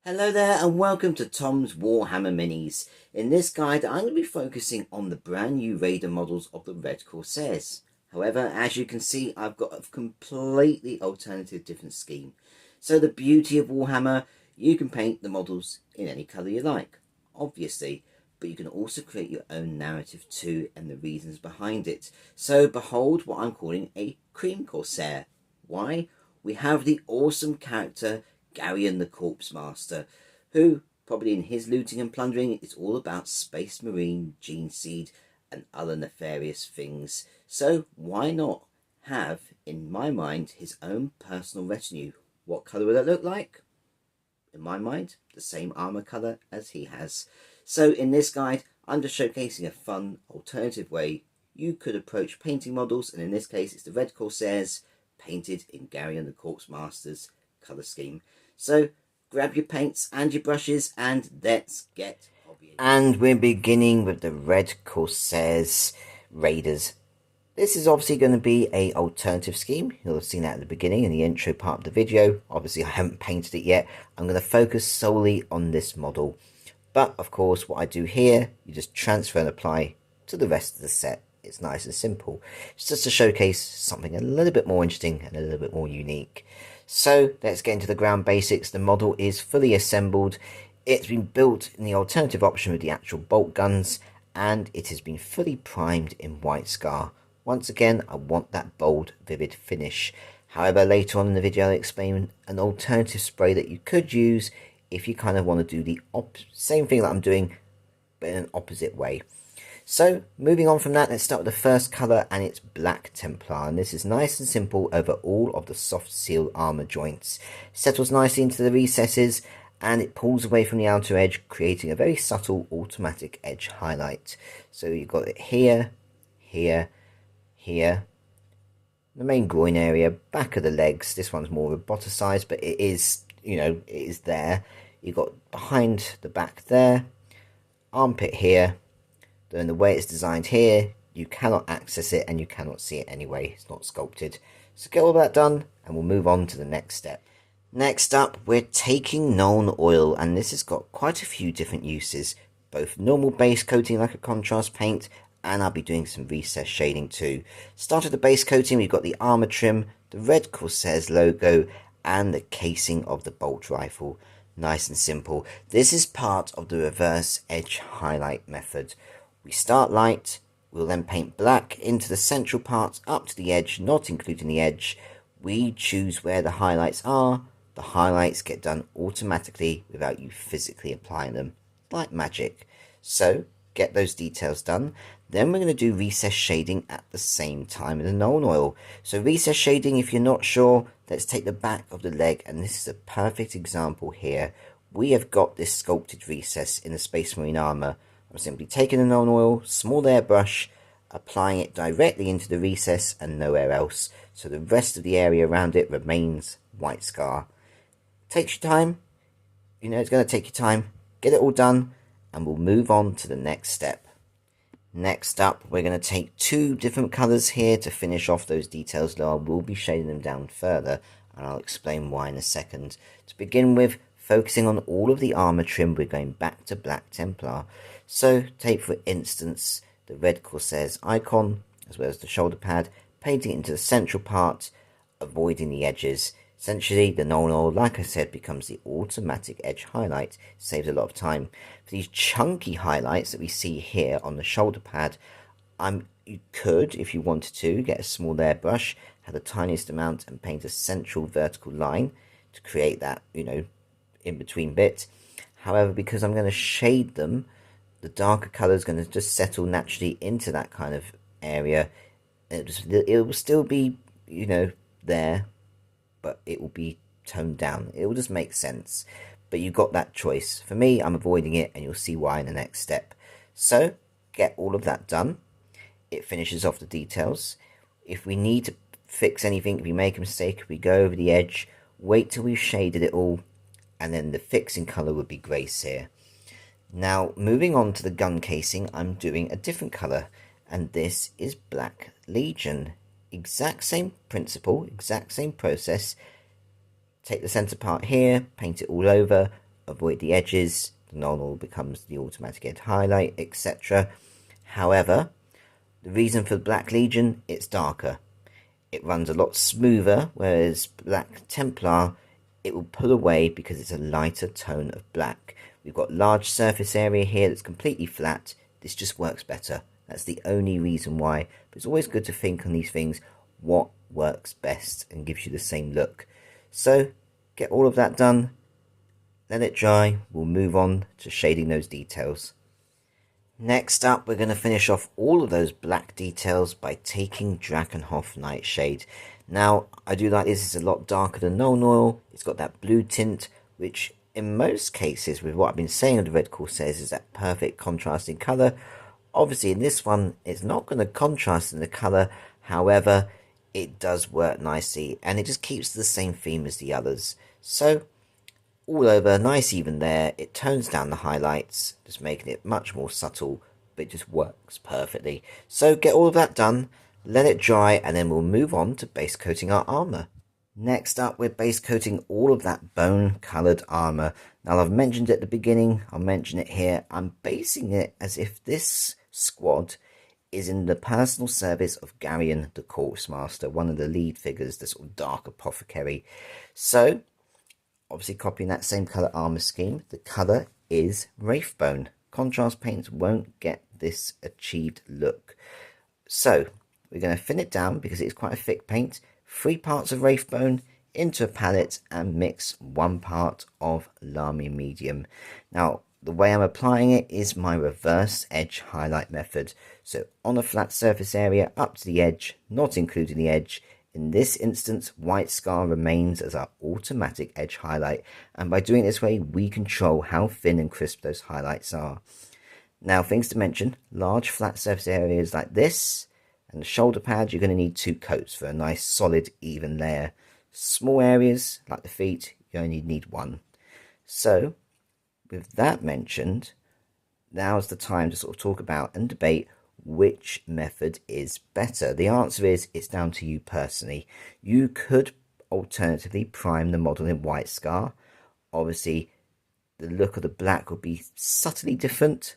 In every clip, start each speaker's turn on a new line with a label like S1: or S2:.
S1: Hello there and welcome to Tom's Warhammer Minis. In this guide I'm going to be focusing on the brand new Raider models of the Red Corsairs. However, as you can see, I've got a completely alternative different scheme. So the beauty of Warhammer, you can paint the models in any colour you like, obviously, but you can also create your own narrative too and the reasons behind it. So behold what I'm calling a cream Corsair. Why? We have the awesome character Garreon the Corpsemaster, who, probably in his looting and plundering, is all about space marine, gene seed, and other nefarious things. So why not have, in my mind, his own personal retinue? What colour would that look like? In my mind, the same armour colour as he has. So in this guide, I'm just showcasing a fun, alternative way you could approach painting models, and in this case, it's the Red Corsairs painted in Garreon the Corpsemaster's colour scheme. So grab your paints and your brushes and let's get hobbying. And we're beginning with the Red Corsairs Raiders. This is obviously going to be a alternative scheme. You'll have seen that at the beginning in the intro part of the video. Obviously I haven't painted it yet. I'm going to focus solely on this model. But of course what I do here, you just transfer and apply to the rest of the set. It's nice and simple. It's just to showcase something a little bit more interesting and a little bit more unique. So let's get into the ground basics. The model is fully assembled. It's been built in the alternative option with the actual bolt guns, and it has been fully primed in white scar. Once again, I want that bold, vivid finish. However, later on in the video I'll explain an alternative spray that you could use if you kind of want to do the same thing that I'm doing, but in an opposite way. So moving on from that, let's start with the first colour, and it's Black Templar, and this is nice and simple over all of the soft seal armour joints. Settles nicely into the recesses and it pulls away from the outer edge, creating a very subtle automatic edge highlight. So you've got it here, here, here, the main groin area, back of the legs. This one's more roboticized, but it is, it is there. You've got behind the back there, armpit here. And the way it's designed here, you cannot access it and you cannot see it anyway. It's not sculpted. So get all that done and we'll move on to the next step. Next up, we're taking Nuln Oil, and this has got quite a few different uses. Both normal base coating like a contrast paint, and I'll be doing some recess shading too. Start with the base coating, we've got the armour trim, the Red Corsairs logo, and the casing of the bolt rifle. Nice and simple. This is part of the reverse edge highlight method. We start light, we'll then paint black into the central parts up to the edge, not including the edge. We choose where the highlights are. The highlights get done automatically without you physically applying them, like magic. So get those details done. Then we're going to do recess shading at the same time with the Nuln Oil. So recess shading, if you're not sure, let's take the back of the leg, and this is a perfect example here. We have got this sculpted recess in the Space Marine armour. I'm simply taking the Nuln Oil, small airbrush, applying it directly into the recess and nowhere else, so the rest of the area around it remains white scar. Takes your time, it's going to take your time. Get it all done and we'll move on to the next step. Next up, we're going to take two different colours here to finish off those details, though I will be shading them down further and I'll explain why in a second. To begin with, focusing on all of the armour trim, we're going back to Black Templar. So take for instance the Red Corsairs icon as well as the shoulder pad, painting it into the central part, avoiding the edges. Essentially the Nuln Oil, like I said, becomes the automatic edge highlight. Saves a lot of time. For these chunky highlights that we see here on the shoulder pad, you could, if you wanted to, get a small airbrush, have the tiniest amount and paint a central vertical line to create that, in between bit. However, because I'm going to shade them, the darker colour is going to just settle naturally into that kind of area. It will still be, there, but it will be toned down. It will just make sense. But you've got that choice. For me, I'm avoiding it, and you'll see why in the next step. So, get all of that done. It finishes off the details. If we need to fix anything, if we make a mistake, if we go over the edge, wait till we've shaded it all, and then the fixing colour would be grace here. Now, moving on to the gun casing, I'm doing a different colour, and this is Black Legion. Exact same principle, exact same process. Take the centre part here, paint it all over, avoid the edges, the normal becomes the automatic edge highlight, etc. However, the reason for the Black Legion, it's darker. It runs a lot smoother, whereas Black Templar, it will pull away because it's a lighter tone of black. We've got large surface area here that's completely flat. This just works better. That's the only reason why. But it's always good to think on these things, what works best and gives you the same look. So get all of that done, let it dry, we'll move on to shading those details. Next up, we're going to finish off all of those black details by taking Drakenhof Nightshade. Now, I do like this, it's a lot darker than Nuln Oil, it's got that blue tint, which in most cases, with what I've been saying of the Red Corsairs, is that perfect contrasting colour. Obviously, in this one, it's not going to contrast in the colour, however, it does work nicely, and it just keeps the same theme as the others. So, all over, nice even there. It tones down the highlights, just making it much more subtle, but it just works perfectly. So get all of that done, let it dry, and then we'll move on to base coating our armour. Next up, we're base coating all of that bone coloured armour. Now, I've mentioned it at the beginning, I'll mention it here. I'm basing it as if this squad is in the personal service of Garreon the Corpsemaster, one of the lead figures, the sort of dark apothecary. So, obviously copying that same colour armour scheme, the colour is Wraithbone. Contrast paints won't get this achieved look. So, we're going to thin it down because it's quite a thick paint. 3 parts of Wraithbone into a palette and mix 1 part of Armour Medium. Now, the way I'm applying it is my reverse edge highlight method. So, on a flat surface area up to the edge, not including the edge. In this instance, White Scar remains as our automatic edge highlight, and by doing it this way, we control how thin and crisp those highlights are. Now, things to mention, large flat surface areas like this, and the shoulder pad, you're going to need 2 coats for a nice solid even layer. Small areas, like the feet, you only need 1. So, with that mentioned, now's the time to sort of talk about and debate which method is better. The answer is it's down to you personally. You could alternatively prime the model in White Scar. Obviously, the look of the black would be subtly different.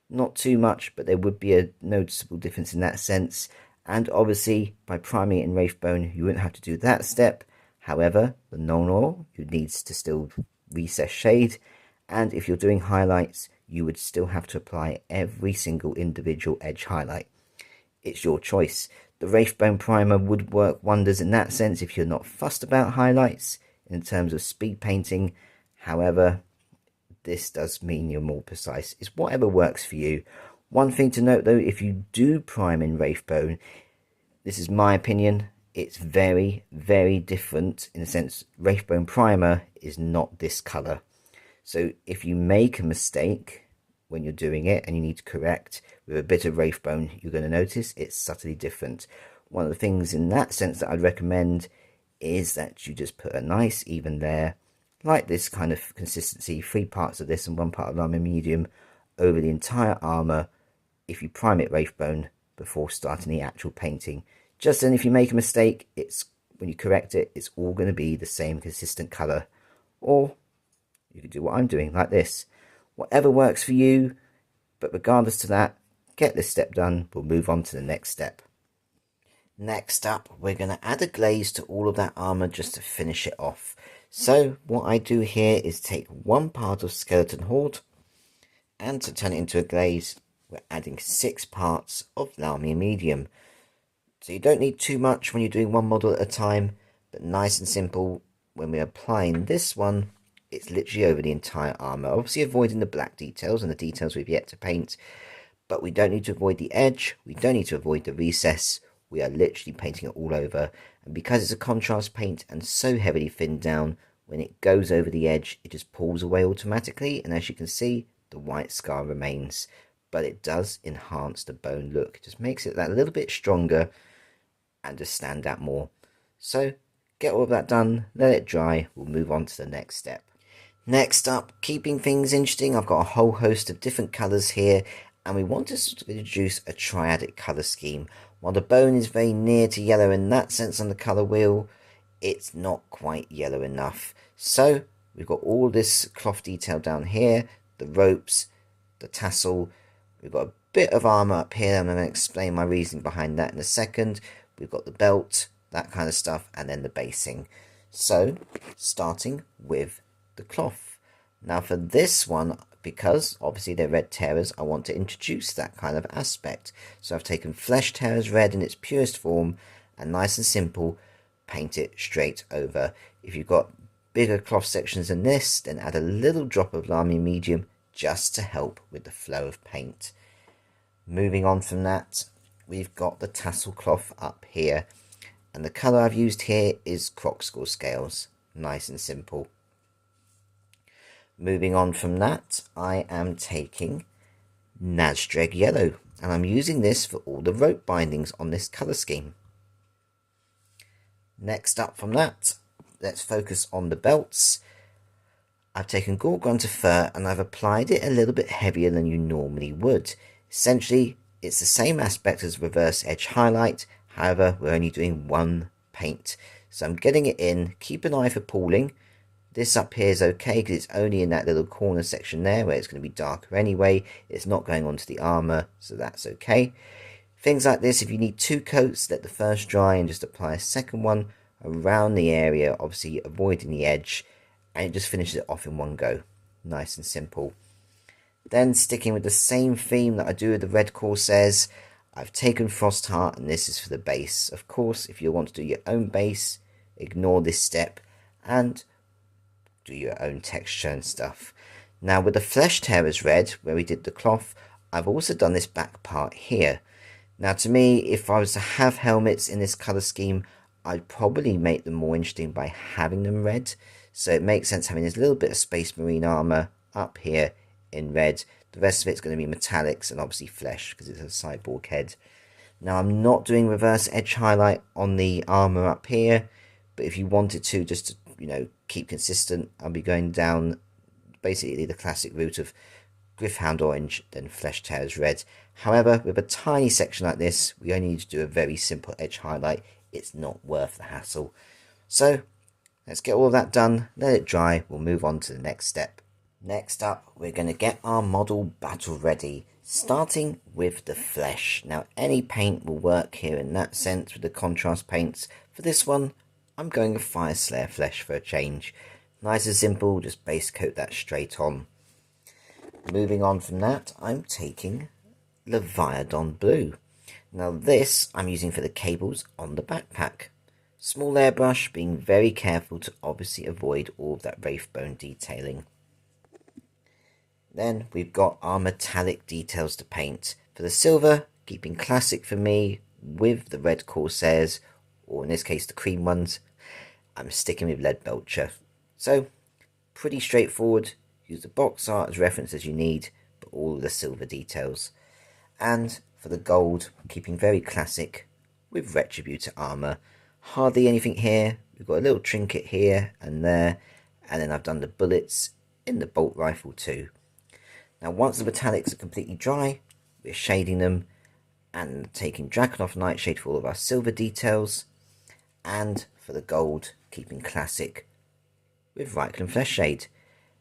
S1: Not too much, but there would be a noticeable difference in that sense. And obviously, by priming it in Wraithbone, you wouldn't have to do that step. However, the Nuln Oil, you needs to still recess shade. And if you're doing highlights, you would still have to apply every single individual edge highlight. It's your choice. The Wraithbone primer would work wonders in that sense if you're not fussed about highlights in terms of speed painting. However, this does mean you're more precise. It's whatever works for you. One thing to note though, if you do prime in Wraithbone, this is my opinion, it's very, very different in the sense Wraithbone primer is not this colour. So if you make a mistake when you're doing it and you need to correct with a bit of Wraithbone, you're going to notice it's subtly different. One of the things in that sense that I'd recommend is that you just put a nice even layer, like this kind of consistency, 3 parts of this and 1 part of Armour Medium over the entire armour if you prime it Wraithbone before starting the actual painting. Just then if you make a mistake, it's when you correct it, it's all going to be the same consistent colour. Or you could do what I'm doing, like this. Whatever works for you, but regardless to that, get this step done, we'll move on to the next step. Next up, we're going to add a glaze to all of that armour just to finish it off. So, what I do here is take 1 part of Skeleton Horde, and to turn it into a glaze, we're adding 6 parts of Armour Medium. So you don't need too much when you're doing one model at a time, but nice and simple. When we're applying this one, it's literally over the entire armour. Obviously avoiding the black details and the details we've yet to paint. But we don't need to avoid the edge. We don't need to avoid the recess. We are literally painting it all over. And because it's a contrast paint and so heavily thinned down, when it goes over the edge, it just pulls away automatically. And as you can see, the White Scar remains. But it does enhance the bone look. It just makes it that little bit stronger and just stand out more. So get all of that done, let it dry. We'll move on to the next step. Next up, keeping things interesting, I've got a whole host of different colours here, and we want to sort of introduce a triadic colour scheme. While the bone is very near to yellow in that sense on the colour wheel, it's not quite yellow enough. So We've got all this cloth detail down here, the ropes, the tassel. We've got a bit of armour up here. I'm going to explain my reasoning behind that in a second. We've got the belt, that kind of stuff, and then the basing. So, starting with the cloth. Now for this one, because obviously they're red terrors, I want to introduce that kind of aspect. So I've taken Flesh Terrors Red in its purest form, and nice and simple, paint it straight over. If you've got bigger cloth sections than this, then add a little drop of Lamy Medium just to help with the flow of paint. Moving on from that, we've got the tassel cloth up here, and the colour I've used here is Crocscore scales, nice and simple. Moving on from that, I am taking Nazdreg Yellow, and I'm using this for all the rope bindings on this colour scheme. Next up from that, let's focus on the belts. I've taken Gorgonta Fur and I've applied it a little bit heavier than you normally would. Essentially, it's the same aspect as Reverse Edge Highlight, however, we're only doing one paint. So I'm getting it in, keep an eye for pooling. This up here is okay because it's only in that little corner section there where it's going to be darker anyway. It's not going onto the armour, so that's okay. Things like this, if you need 2 coats, let the first dry and just apply a second one around the area, obviously avoiding the edge, and it just finishes it off in one go. Nice and simple. Then sticking with the same theme that I do with the Red Corsairs, I've taken Frostheart, and this is for the base. Of course, if you want to do your own base, ignore this step and do your own texture and stuff. Now with the Flesh Terrors Red, where we did the cloth, I've also done this back part here. Now to me, if I was to have helmets in this colour scheme, I'd probably make them more interesting by having them red. So it makes sense having this little bit of Space Marine armour up here in red. The rest of it's going to be metallics and obviously flesh because it's a cyborg head. Now I'm not doing Reverse Edge Highlight on the armour up here, but if you wanted to, just to, you know, keep consistent, I'll be going down basically the classic route of Gryph-hound Orange, then Flesh Terrors Red. However, with a tiny section like this, we only need to do a very simple edge highlight. It's not worth the hassle. So, let's get all of that done, let it dry, we'll move on to the next step. Next up, we're going to get our model battle ready, starting with the flesh. Now, any paint will work here in that sense with the contrast paints. For this one, I'm going with Fyreslayer Flesh for a change. Nice and simple, just base coat that straight on. Moving on from that, I'm taking Leviathan Blue. Now this I'm using for the cables on the backpack. Small airbrush, being very careful to obviously avoid all of that wraithbone detailing. Then we've got our metallic details to paint. For the silver, keeping classic for me with the red Corsairs, or in this case the cream ones, I'm sticking with Leadbelcher. So, pretty straightforward. Use the box art as reference as you need, but all of the silver details. And for the gold, I'm keeping very classic with Retributor armour. Hardly anything here. We've got a little trinket here and there, and then I've done the bullets in the bolt rifle too. Now once the metallics are completely dry, we're shading them and taking Drakenhof Nightshade for all of our silver details, and for the gold, keeping classic with Reikland Flesh Shade.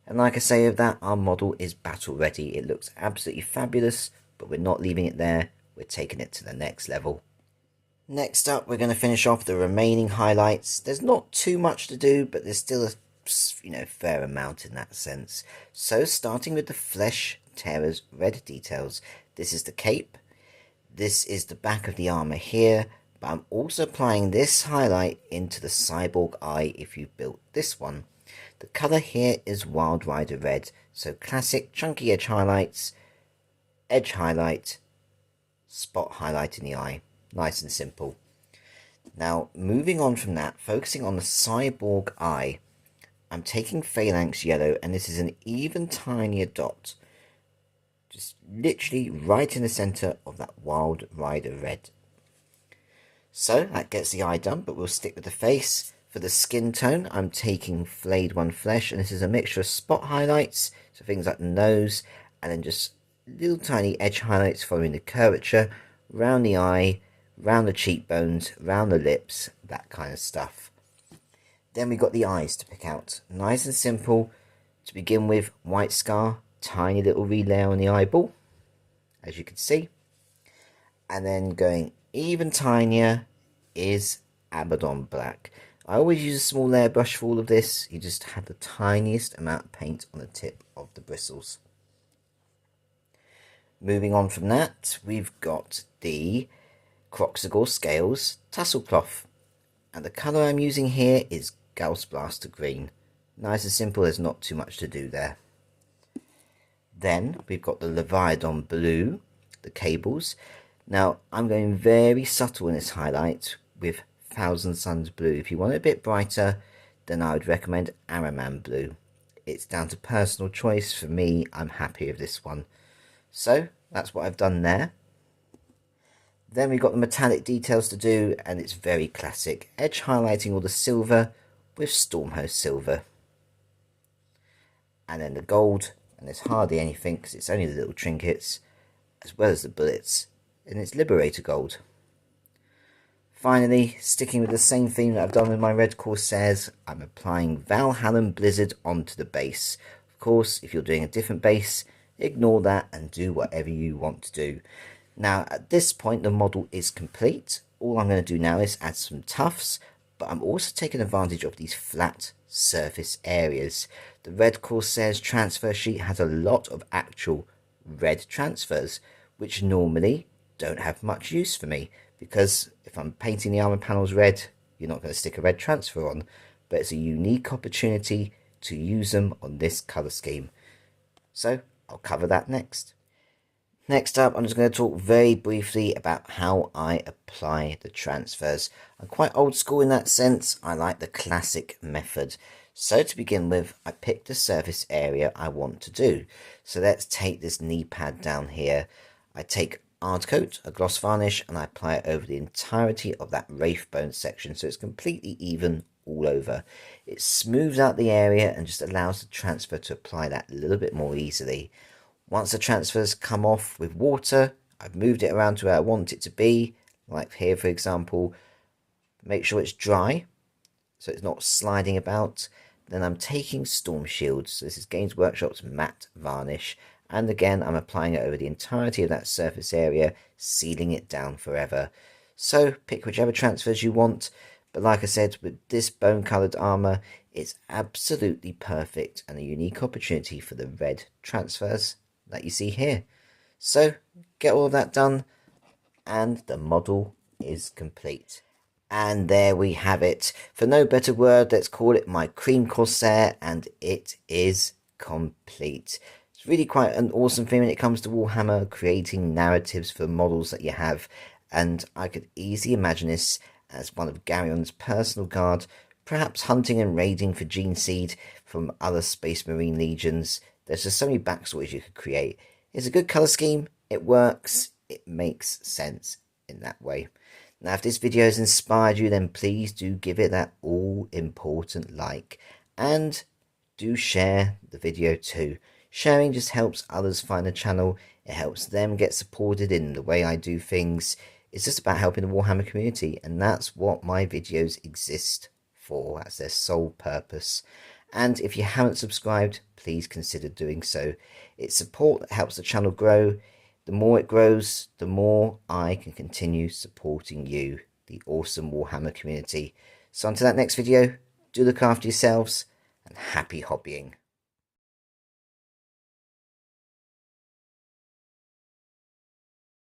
S1: And like I say, with that, our model is battle ready. It looks absolutely fabulous, but we're not leaving it there. We're taking it to the next level. Next up, we're going to finish off the remaining highlights. There's not too much to do, but there's still a fair amount in that sense. So starting with the Flesh Terrors Red details. This is the cape. This is the back of the armour here. But I'm also applying this highlight into the cyborg eye if you built this one. The colour here is Wild Rider Red, so classic chunky edge highlights, edge highlight, spot highlight in the eye. Nice and simple. Now, moving on from that, focusing on the cyborg eye, I'm taking Phalanx Yellow, and this is an even tinier dot. Just literally right in the centre of that Wild Rider Red. So, that gets the eye done, but we'll stick with the face. For the skin tone, I'm taking Flayed One Flesh, and this is a mixture of spot highlights, so things like the nose, and then just little tiny edge highlights following the curvature, round the eye, round the cheekbones, round the lips, that kind of stuff. Then we got the eyes to pick out. Nice and simple. To begin with, white scar, tiny little relayer on the eyeball, as you can see. And then going even tinier is Abaddon black. I always use a small layer brush for all of this. You just have the tiniest amount of paint on the tip of the bristles. Moving on from that, we've got the Croxagore Scales Tassel Cloth. And the colour I'm using here is Gauss Blaster Green. Nice and simple, there's not too much to do there. Then we've got the Leviathan Blue, the cables. Now I'm going very subtle in this highlight with Thousand Suns Blue. If you want it a bit brighter, then I would recommend Araman Blue. It's down to personal choice. For me, I'm happy with this one. So that's what I've done there. Then we've got the metallic details to do, and it's very classic. Edge highlighting all the silver with Stormhost Silver. And then the gold, and there's hardly anything because it's only the little trinkets, as well as the bullets, and it's Liberator Gold. Finally, sticking with the same theme that I've done with my Red Corsairs, I'm applying Valhalla Blizzard onto the base. Of course, if you're doing a different base, ignore that and do whatever you want to do. Now, at this point, the model is complete. All I'm going to do now is add some tufts, but I'm also taking advantage of these flat surface areas. The Red Corsairs transfer sheet has a lot of actual red transfers, which normally don't have much use for me, because if I'm painting the armor panels red, you're not going to stick a red transfer on, but it's a unique opportunity to use them on this colour scheme. So I'll cover that next. Next up, I'm just going to talk very briefly about how I apply the transfers. I'm quite old school in that sense. I like the classic method. So to begin with, I pick the surface area I want to do. So let's take this knee pad down here. I take Ardcoat, a gloss varnish, and I apply it over the entirety of that Wraithbone section, so it's completely even all over. It smooths out the area and just allows the transfer to apply that a little bit more easily. Once the transfers come off with water, I've moved it around to where I want it to be, like here for example. Make sure it's dry, so it's not sliding about. Then I'm taking Storm Shield, so this is Games Workshop's matte varnish, and again I'm applying it over the entirety of that surface area, sealing it down forever. So pick whichever transfers you want, but like I said, with this bone coloured armour, it's absolutely perfect and a unique opportunity for the red transfers that you see here. So get all of that done and the model is complete. And there we have it. For no better word, let's call it my Cream Corsair, and it is complete. It's really quite an awesome thing when it comes to Warhammer, creating narratives for models that you have, and I could easily imagine this as one of Garreon's personal guard, perhaps hunting and raiding for gene seed from other Space Marine legions. There's just so many backstories you could create. It's a good colour scheme, it works, it makes sense in that way. Now, if this video has inspired you, then please do give it that all-important like, and do share the video too. Sharing just helps others find the channel, it helps them get supported in the way I do things. It's just about helping the Warhammer community, and that's what my videos exist for. That's their sole purpose. And if you haven't subscribed, please consider doing so. It's support that helps the channel grow. The more it grows, the more I can continue supporting you, the awesome Warhammer community. So until that next video, do look after yourselves and happy hobbying.